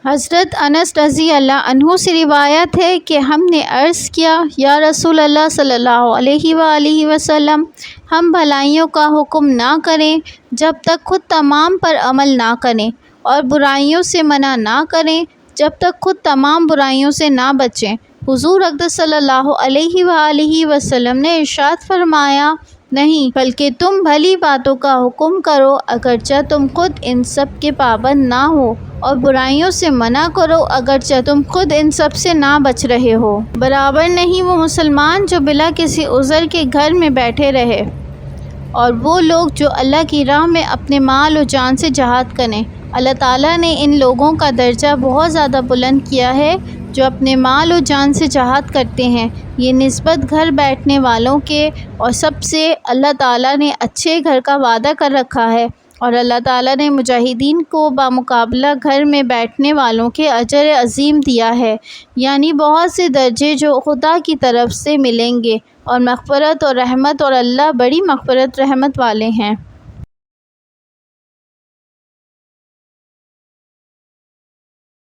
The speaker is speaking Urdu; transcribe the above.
حضرت انس رضی اللہ عنہ سے روایت ہے کہ ہم نے عرض کیا، یا رسول اللہ صلی اللہ علیہ وآلہ وسلم، ہم بھلائیوں کا حکم نہ کریں جب تک خود تمام پر عمل نہ کریں، اور برائیوں سے منع نہ کریں جب تک خود تمام برائیوں سے نہ بچیں۔ حضور اقدس صلی اللہ علیہ وآلہ وسلم نے ارشاد فرمایا، نہیں، بلکہ تم بھلی باتوں کا حکم کرو اگرچہ تم خود ان سب کے پابند نہ ہو، اور برائیوں سے منع کرو اگرچہ تم خود ان سب سے نہ بچ رہے ہو۔ برابر نہیں وہ مسلمان جو بلا کسی عذر کے گھر میں بیٹھے رہے، اور وہ لوگ جو اللہ کی راہ میں اپنے مال و جان سے جہاد کریں۔ اللہ تعالیٰ نے ان لوگوں کا درجہ بہت زیادہ بلند کیا ہے جو اپنے مال و جان سے جہاد کرتے ہیں۔ یہ نسبت گھر بیٹھنے والوں کے اور سب سے اللہ تعالیٰ نے اچھے گھر کا وعدہ کر رکھا ہے، اور اللہ تعالیٰ نے مجاہدین کو بمقابلہ گھر میں بیٹھنے والوں کے اجر عظیم دیا ہے، یعنی بہت سے درجے جو خدا کی طرف سے ملیں گے، اور مغفرت اور رحمت، اور اللہ بڑی مغفرت رحمت والے ہیں۔